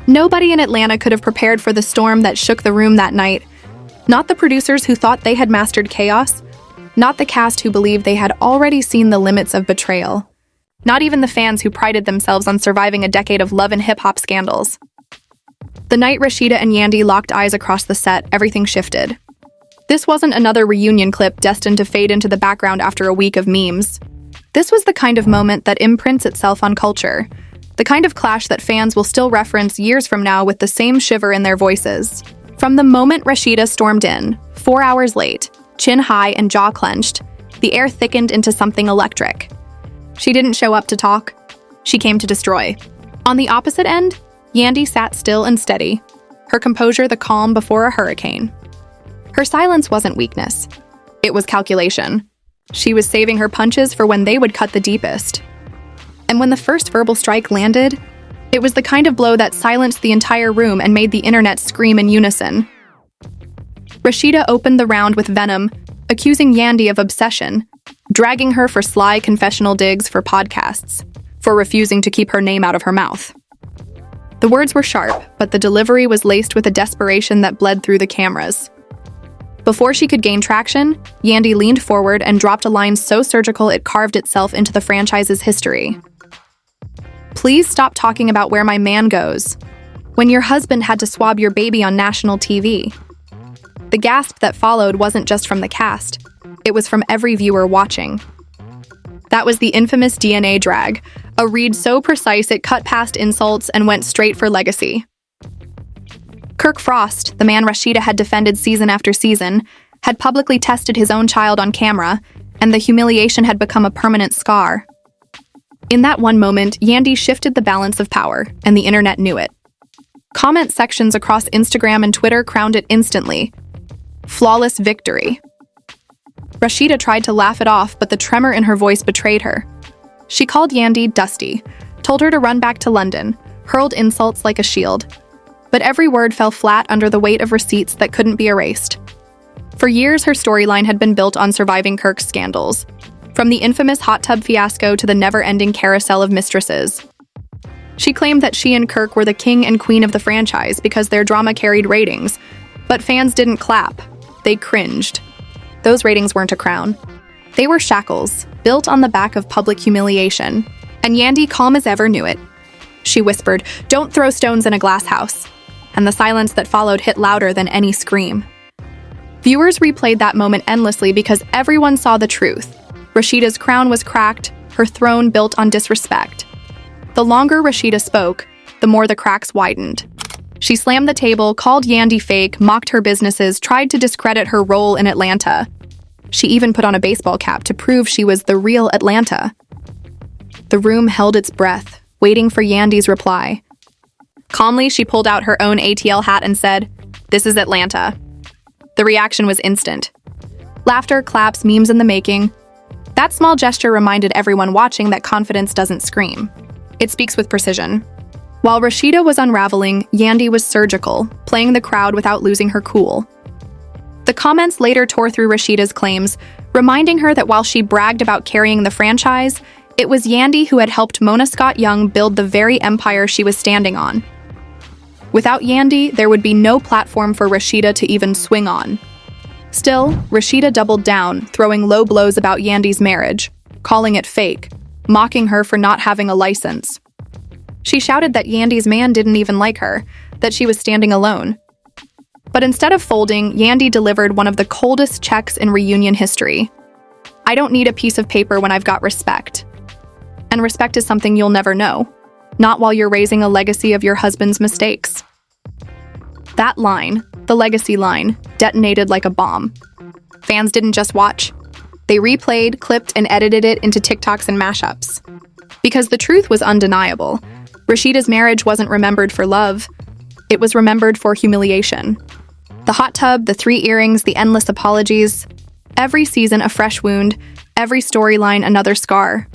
Nobody in Atlanta could have prepared for the storm that shook the room that night. Not the producers who thought they had mastered chaos. Not the cast who believed they had already seen the limits of betrayal. Not even the fans who prided themselves on surviving a decade of love and hip-hop scandals. The night Rasheeda and Yandy locked eyes across the set, everything shifted. This wasn't another reunion clip destined to fade into the background after a week of memes. This was the kind of moment that imprints itself on culture. The kind of clash that fans will still reference years from now with the same shiver in their voices. From the moment Rasheeda stormed in, 4 hours late, chin high and jaw clenched, the air thickened into something electric. She didn't show up to talk. She came to destroy. On the opposite end, Yandy sat still and steady, her composure the calm before a hurricane. Her silence wasn't weakness. It was calculation. She was saving her punches for when they would cut the deepest. And when the first verbal strike landed, it was the kind of blow that silenced the entire room and made the internet scream in unison. Rasheeda opened the round with venom, accusing Yandy of obsession, dragging her for sly confessional digs for podcasts, for refusing to keep her name out of her mouth. The words were sharp, but the delivery was laced with a desperation that bled through the cameras. Before she could gain traction, Yandy leaned forward and dropped a line so surgical it carved itself into the franchise's history. "Please stop talking about where my man goes, when your husband had to swab your baby on national TV." The gasp that followed wasn't just from the cast, it was from every viewer watching. That was the infamous DNA drag, a read so precise it cut past insults and went straight for legacy. Kirk Frost, the man Rasheeda had defended season after season, had publicly tested his own child on camera, and the humiliation had become a permanent scar. In that one moment, Yandy shifted the balance of power, and the internet knew it. Comment sections across Instagram and Twitter crowned it instantly. Flawless victory. Rasheeda tried to laugh it off, but the tremor in her voice betrayed her. She called Yandy dusty, told her to run back to London, hurled insults like a shield. But every word fell flat under the weight of receipts that couldn't be erased. For years, her storyline had been built on surviving Kirk's scandals, from the infamous hot tub fiasco to the never-ending carousel of mistresses. She claimed that she and Kirk were the king and queen of the franchise because their drama carried ratings, but fans didn't clap. They cringed. Those ratings weren't a crown. They were shackles, built on the back of public humiliation. And Yandy, calm as ever, knew it. She whispered, "Don't throw stones in a glass house." And the silence that followed hit louder than any scream. Viewers replayed that moment endlessly because everyone saw the truth. Rasheeda's crown was cracked, her throne built on disrespect. The longer Rasheeda spoke, the more the cracks widened. She slammed the table, called Yandy fake, mocked her businesses, tried to discredit her role in Atlanta. She even put on a baseball cap to prove she was the real Atlanta. The room held its breath, waiting for Yandy's reply. Calmly, she pulled out her own ATL hat and said, "This is Atlanta." The reaction was instant. Laughter, claps, memes in the making. That small gesture reminded everyone watching that confidence doesn't scream. It speaks with precision. While Rasheeda was unraveling, Yandy was surgical, playing the crowd without losing her cool. The comments later tore through Rasheeda's claims, reminding her that while she bragged about carrying the franchise, it was Yandy who had helped Mona Scott Young build the very empire she was standing on. Without Yandy, there would be no platform for Rasheeda to even swing on. Still, Rasheeda doubled down, throwing low blows about Yandy's marriage, calling it fake, mocking her for not having a license. She shouted that Yandy's man didn't even like her, that she was standing alone. But instead of folding, Yandy delivered one of the coldest checks in reunion history. "I don't need a piece of paper when I've got respect. And respect is something you'll never know, not while you're raising a legacy of your husband's mistakes." That line, the legacy line, detonated like a bomb. Fans didn't just watch. They replayed, clipped, and edited it into TikToks and mashups. Because the truth was undeniable. Rasheeda's marriage wasn't remembered for love. It was remembered for humiliation. The hot tub, the 3 earrings, the endless apologies. Every season a fresh wound, every storyline another scar.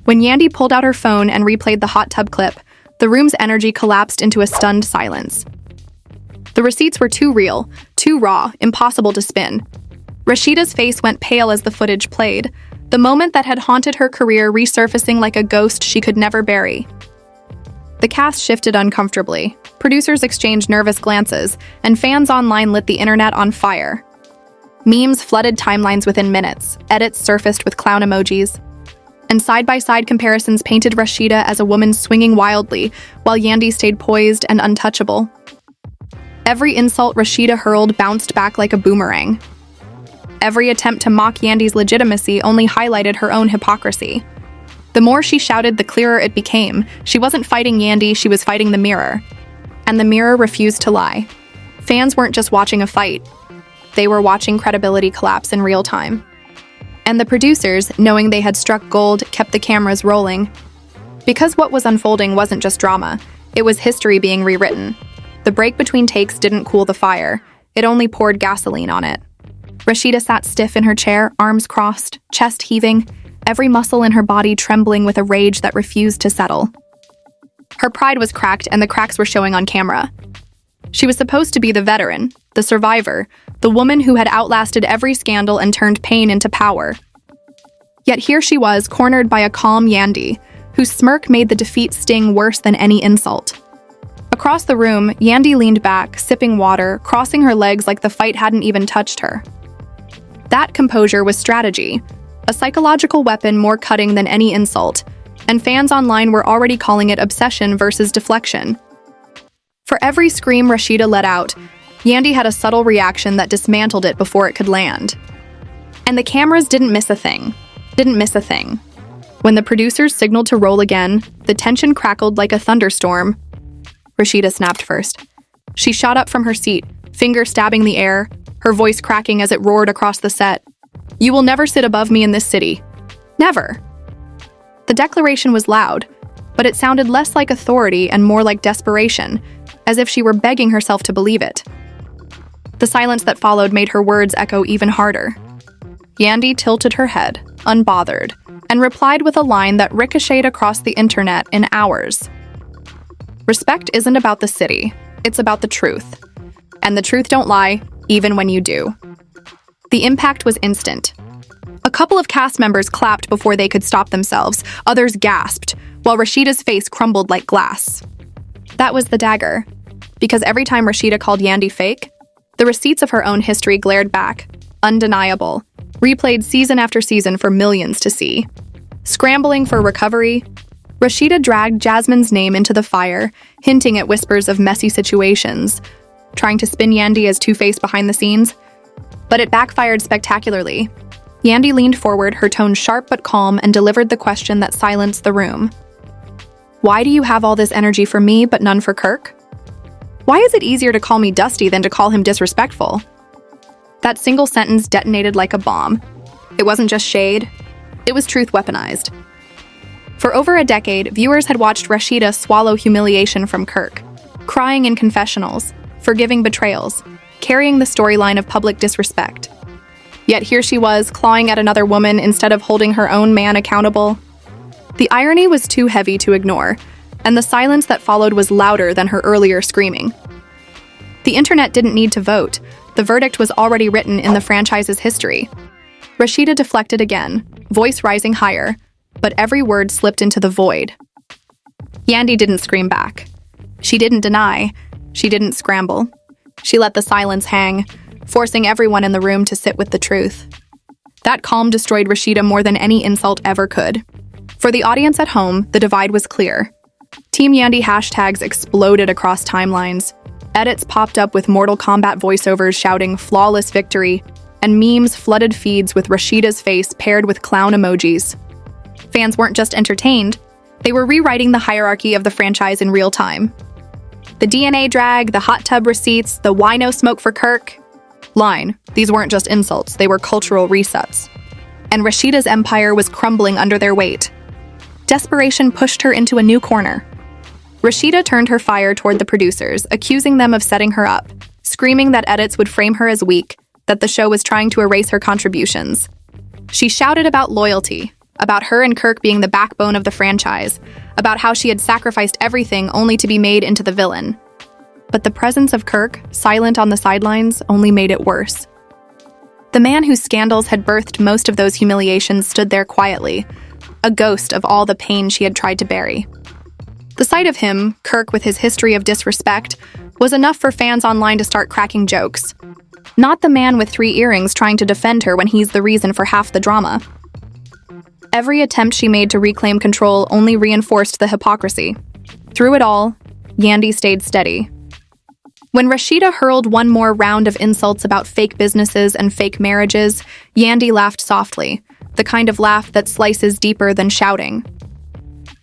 When Yandy pulled out her phone and replayed the hot tub clip, the room's energy collapsed into a stunned silence. The receipts were too real, too raw, impossible to spin. Rasheeda's face went pale as the footage played, the moment that had haunted her career resurfacing like a ghost she could never bury. The cast shifted uncomfortably. Producers exchanged nervous glances, and fans online lit the internet on fire. Memes flooded timelines within minutes, edits surfaced with clown emojis, and side-by-side comparisons painted Rasheeda as a woman swinging wildly, while Yandy stayed poised and untouchable. Every insult Rasheeda hurled bounced back like a boomerang. Every attempt to mock Yandy's legitimacy only highlighted her own hypocrisy. The more she shouted, the clearer it became. She wasn't fighting Yandy, she was fighting the mirror. And the mirror refused to lie. Fans weren't just watching a fight. They were watching credibility collapse in real time. And the producers, knowing they had struck gold, kept the cameras rolling. Because what was unfolding wasn't just drama, it was history being rewritten. The break between takes didn't cool the fire, it only poured gasoline on it. Rasheeda sat stiff in her chair, arms crossed, chest heaving, every muscle in her body trembling with a rage that refused to settle. Her pride was cracked, and the cracks were showing on camera. She was supposed to be the veteran, the survivor, the woman who had outlasted every scandal and turned pain into power. Yet here she was, cornered by a calm Yandy, whose smirk made the defeat sting worse than any insult. Across the room, Yandy leaned back, sipping water, crossing her legs like the fight hadn't even touched her. That composure was strategy, a psychological weapon more cutting than any insult, and fans online were already calling it obsession versus deflection. For every scream Rasheeda let out, Yandy had a subtle reaction that dismantled it before it could land. And the cameras didn't miss a thing. When the producers signaled to roll again, the tension crackled like a thunderstorm. Rasheeda snapped first. She shot up from her seat, finger stabbing the air, her voice cracking as it roared across the set. "You will never sit above me in this city. Never." The declaration was loud, but it sounded less like authority and more like desperation, as if she were begging herself to believe it. The silence that followed made her words echo even harder. Yandy tilted her head, unbothered, and replied with a line that ricocheted across the internet in hours. "Respect isn't about the city, it's about the truth. And the truth don't lie, even when you do." The impact was instant. A couple of cast members clapped before they could stop themselves, others gasped, while Rasheeda's face crumbled like glass. That was the dagger, because every time Rasheeda called Yandy fake, the receipts of her own history glared back, undeniable, replayed season after season for millions to see. Scrambling for recovery, Rasheeda dragged Jasmine's name into the fire, hinting at whispers of messy situations, trying to spin Yandy as two-faced behind the scenes. But it backfired spectacularly. Yandy leaned forward, her tone sharp but calm, and delivered the question that silenced the room. "Why do you have all this energy for me but none for Kirk? Why is it easier to call me Dusty than to call him disrespectful?" That single sentence detonated like a bomb. It wasn't just shade, it was truth weaponized. For over a decade, viewers had watched Rasheeda swallow humiliation from Kirk, crying in confessionals, forgiving betrayals, carrying the storyline of public disrespect. Yet here she was, clawing at another woman instead of holding her own man accountable. The irony was too heavy to ignore, and the silence that followed was louder than her earlier screaming. The internet didn't need to vote. The verdict was already written in the franchise's history. Rasheeda deflected again, voice rising higher, but every word slipped into the void. Yandy didn't scream back. She didn't deny. She didn't scramble. She let the silence hang, forcing everyone in the room to sit with the truth. That calm destroyed Rasheeda more than any insult ever could. For the audience at home, the divide was clear. Team Yandy hashtags exploded across timelines. Edits popped up with Mortal Kombat voiceovers shouting "flawless victory," and memes flooded feeds with Rasheeda's face paired with clown emojis. Fans weren't just entertained, they were rewriting the hierarchy of the franchise in real time. The DNA drag, the hot tub receipts, the "why no smoke for Kirk" line, these weren't just insults, they were cultural resets. And Rasheeda's empire was crumbling under their weight. Desperation pushed her into a new corner. Rasheeda turned her fire toward the producers, accusing them of setting her up, screaming that edits would frame her as weak, that the show was trying to erase her contributions. She shouted about loyalty, about her and Kirk being the backbone of the franchise, about how she had sacrificed everything only to be made into the villain. But the presence of Kirk, silent on the sidelines, only made it worse. The man whose scandals had birthed most of those humiliations stood there quietly, a ghost of all the pain she had tried to bury. The sight of him, Kirk with his history of disrespect, was enough for fans online to start cracking jokes. Not the man with 3 earrings trying to defend her when he's the reason for half the drama. Every attempt she made to reclaim control only reinforced the hypocrisy. Through it all, Yandy stayed steady. When Rasheeda hurled one more round of insults about fake businesses and fake marriages, Yandy laughed softly, the kind of laugh that slices deeper than shouting.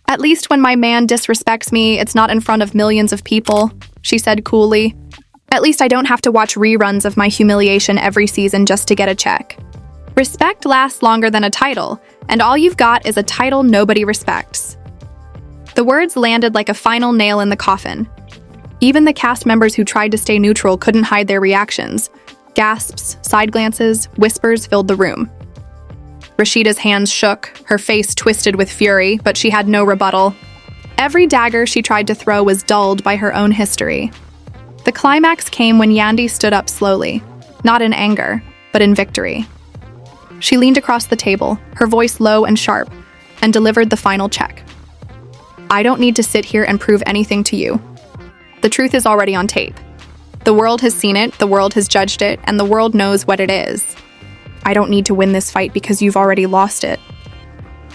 "At least when my man disrespects me, it's not in front of millions of people," she said coolly. "At least I don't have to watch reruns of my humiliation every season just to get a check." Respect lasts longer than a title, and all you've got is a title nobody respects. The words landed like a final nail in the coffin. Even the cast members who tried to stay neutral couldn't hide their reactions. Gasps, side glances, whispers filled the room. Rasheeda's hands shook, her face twisted with fury, but she had no rebuttal. Every dagger she tried to throw was dulled by her own history. The climax came when Yandy stood up slowly, not in anger, but in victory. She leaned across the table, her voice low and sharp, and delivered the final check. "I don't need to sit here and prove anything to you. The truth is already on tape. The world has seen it, the world has judged it, and the world knows what it is. I don't need to win this fight because you've already lost it."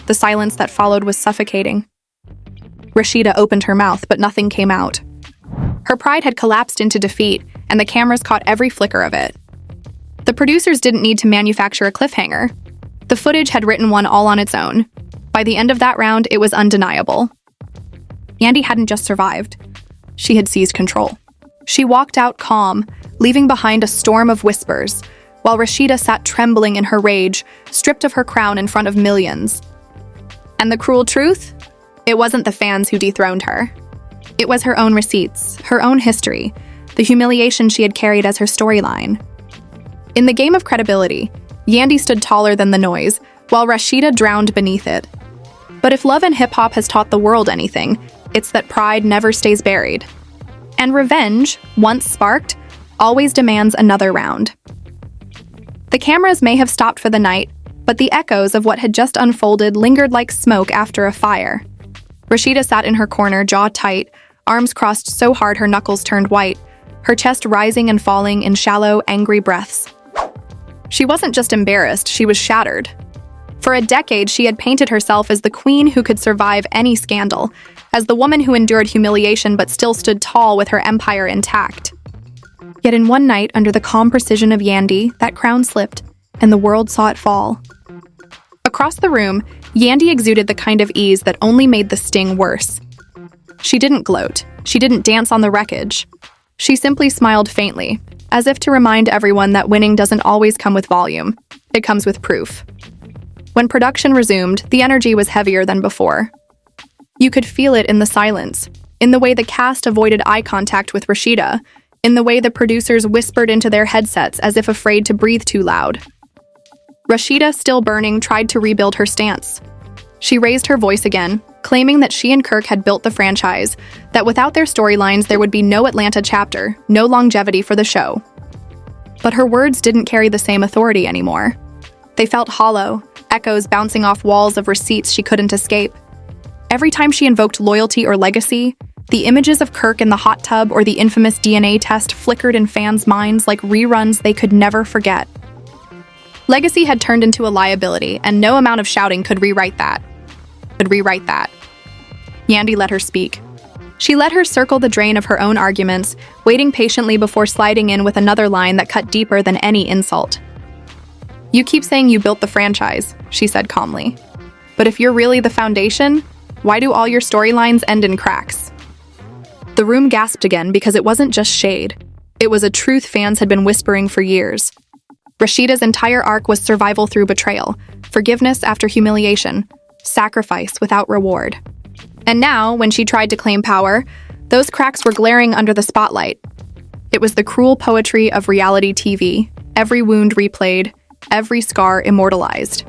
The silence that followed was suffocating. Rasheeda opened her mouth, but nothing came out. Her pride had collapsed into defeat, and the cameras caught every flicker of it. The producers didn't need to manufacture a cliffhanger. The footage had written one all on its own. By the end of that round, it was undeniable. Yandy hadn't just survived. She had seized control. She walked out calm, leaving behind a storm of whispers, while Rasheeda sat trembling in her rage, stripped of her crown in front of millions. And the cruel truth? It wasn't the fans who dethroned her. It was her own receipts, her own history, the humiliation she had carried as her storyline. In the game of credibility, Yandy stood taller than the noise, while Rasheeda drowned beneath it. But if love and hip-hop has taught the world anything, it's that pride never stays buried. And revenge, once sparked, always demands another round. The cameras may have stopped for the night, but the echoes of what had just unfolded lingered like smoke after a fire. Rasheeda sat in her corner, jaw tight, arms crossed so hard her knuckles turned white, her chest rising and falling in shallow, angry breaths. She wasn't just embarrassed, she was shattered. For a decade, she had painted herself as the queen who could survive any scandal, as the woman who endured humiliation but still stood tall with her empire intact. Yet in one night, under the calm precision of Yandy, that crown slipped, and the world saw it fall. Across the room, Yandy exuded the kind of ease that only made the sting worse. She didn't gloat. She didn't dance on the wreckage. She simply smiled faintly, as if to remind everyone that winning doesn't always come with volume. It comes with proof. When production resumed, the energy was heavier than before. You could feel it in the silence, in the way the cast avoided eye contact with Rasheeda, in the way the producers whispered into their headsets as if afraid to breathe too loud. Rasheeda, still burning, tried to rebuild her stance. She raised her voice again, claiming that she and Kirk had built the franchise, that without their storylines there would be no Atlanta chapter, no longevity for the show. But her words didn't carry the same authority anymore. They felt hollow, echoes bouncing off walls of receipts she couldn't escape. Every time she invoked loyalty or legacy, the images of Kirk in the hot tub or the infamous DNA test flickered in fans' minds like reruns they could never forget. Legacy had turned into a liability, and no amount of shouting could rewrite that. Yandy let her speak. She let her circle the drain of her own arguments, waiting patiently before sliding in with another line that cut deeper than any insult. "You keep saying you built the franchise," she said calmly. "But if you're really the foundation, why do all your storylines end in cracks?" The room gasped again because it wasn't just shade. It was a truth fans had been whispering for years. Rasheeda's entire arc was survival through betrayal, forgiveness after humiliation, sacrifice without reward. And now, when she tried to claim power, those cracks were glaring under the spotlight. It was the cruel poetry of reality TV, every wound replayed, every scar immortalized.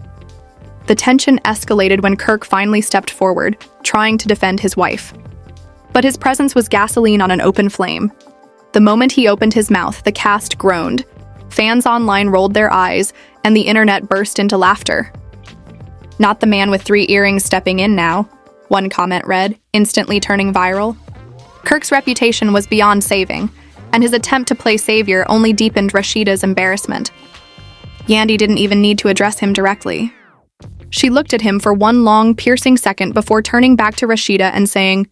The tension escalated when Kirk finally stepped forward, trying to defend his wife. But his presence was gasoline on an open flame. The moment he opened his mouth, the cast groaned. Fans online rolled their eyes, and the internet burst into laughter. Not the man with 3 earrings stepping in now. one comment read, instantly turning viral. Kirk's reputation was beyond saving, and his attempt to play savior only deepened Rasheeda's embarrassment. Yandy didn't even need to address him directly. She looked at him for one long, piercing second before turning back to Rasheeda and saying,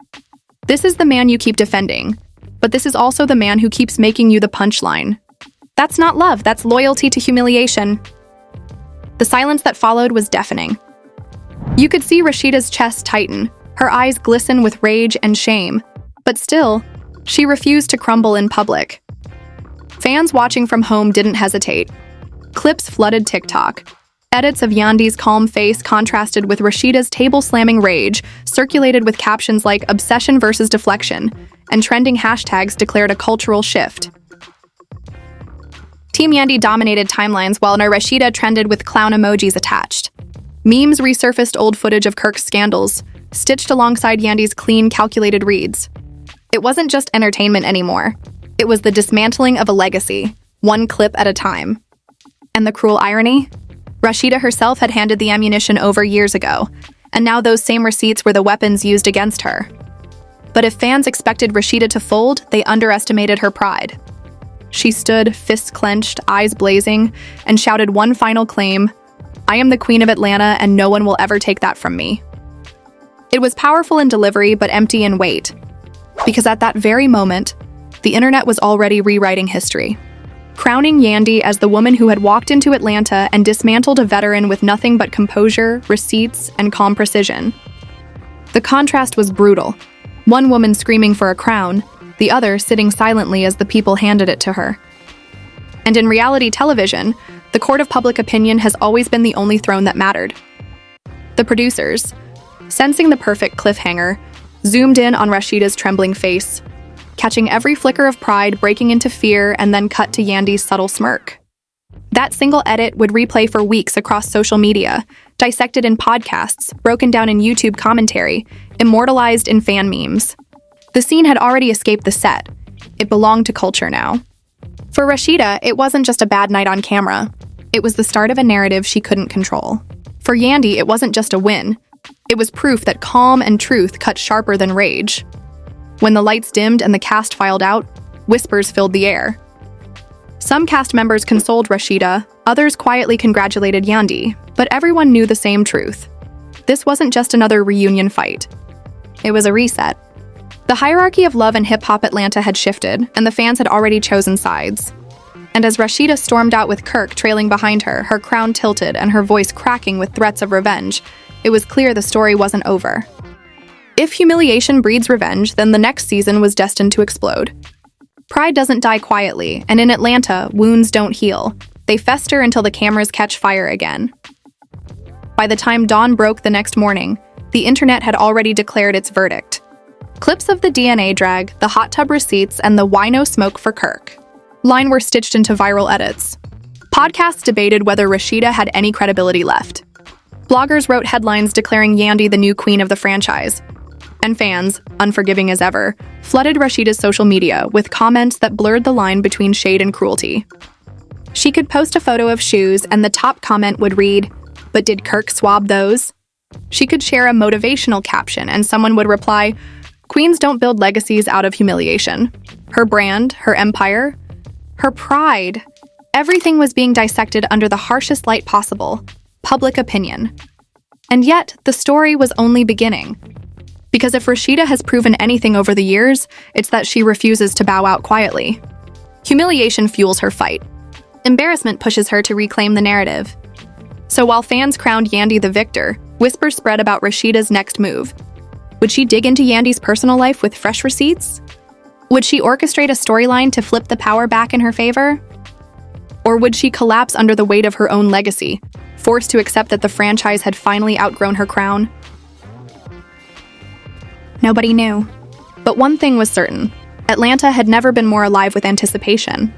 "This is the man you keep defending, but this is also the man who keeps making you the punchline. That's not love, that's loyalty to humiliation." The silence that followed was deafening. You could see Rasheeda's chest tighten, her eyes glisten with rage and shame, but still, she refused to crumble in public. Fans watching from home didn't hesitate. Clips flooded TikTok. Edits of Yandy's calm face contrasted with Rasheeda's table-slamming rage, circulated with captions like "obsession versus deflection," and trending hashtags declared a cultural shift. Team Yandy dominated timelines while Rasheeda trended with clown emojis attached. Memes resurfaced old footage of Kirk's scandals, stitched alongside Yandy's clean, calculated reads. It wasn't just entertainment anymore. It was the dismantling of a legacy, one clip at a time. And the cruel irony? Rasheeda herself had handed the ammunition over years ago, and now those same receipts were the weapons used against her. But if fans expected Rasheeda to fold, they underestimated her pride. She stood, fists clenched, eyes blazing, and shouted one final claim, "I am the Queen of Atlanta, and no one will ever take that from me." It was powerful in delivery, but empty in weight. Because at that very moment, the internet was already rewriting history, crowning Yandy as the woman who had walked into Atlanta and dismantled a veteran with nothing but composure, receipts, and calm precision. The contrast was brutal. One woman screaming for a crown, the other sitting silently as the people handed it to her. And in reality television, the court of public opinion has always been the only throne that mattered. The producers, sensing the perfect cliffhanger, zoomed in on Rasheeda's trembling face, catching every flicker of pride breaking into fear and then cut to Yandy's subtle smirk. That single edit would replay for weeks across social media, dissected in podcasts, broken down in YouTube commentary, immortalized in fan memes. The scene had already escaped the set. It belonged to culture now. For Rasheeda, it wasn't just a bad night on camera. It was the start of a narrative she couldn't control. For Yandy, it wasn't just a win. It was proof that calm and truth cut sharper than rage. When the lights dimmed and the cast filed out, whispers filled the air. Some cast members consoled Rasheeda, others quietly congratulated Yandy, but everyone knew the same truth. This wasn't just another reunion fight. It was a reset. The hierarchy of love in hip-hop Atlanta had shifted, and the fans had already chosen sides. And as Rasheeda stormed out with Kirk trailing behind her, her crown tilted and her voice cracking with threats of revenge, it was clear the story wasn't over. If humiliation breeds revenge, then the next season was destined to explode. Pride doesn't die quietly, and in Atlanta, wounds don't heal. They fester until the cameras catch fire again. By the time dawn broke the next morning, the internet had already declared its verdict. Clips of the DNA drag, the hot tub receipts, and the "why no smoke for Kirk" line were stitched into viral edits. Podcasts debated whether Rasheeda had any credibility left. Bloggers wrote headlines declaring Yandy the new queen of the franchise. And fans, unforgiving as ever, flooded Rasheeda's social media with comments that blurred the line between shade and cruelty. She could post a photo of shoes and the top comment would read, "But did Kirk swab those?" She could share a motivational caption and someone would reply, "Queens don't build legacies out of humiliation." Her brand, her empire, her pride, everything was being dissected under the harshest light possible, public opinion. And yet, the story was only beginning. Because if Rasheeda has proven anything over the years, it's that she refuses to bow out quietly. Humiliation fuels her fight. Embarrassment pushes her to reclaim the narrative. So while fans crowned Yandy the victor, whispers spread about Rasheeda's next move. Would she dig into Yandy's personal life with fresh receipts? Would she orchestrate a storyline to flip the power back in her favor? Or would she collapse under the weight of her own legacy, forced to accept that the franchise had finally outgrown her crown? Nobody knew. But one thing was certain. Atlanta had never been more alive with anticipation.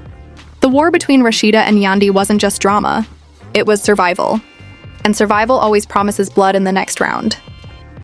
The war between Rasheeda and Yandy wasn't just drama. It was survival. And survival always promises blood in the next round.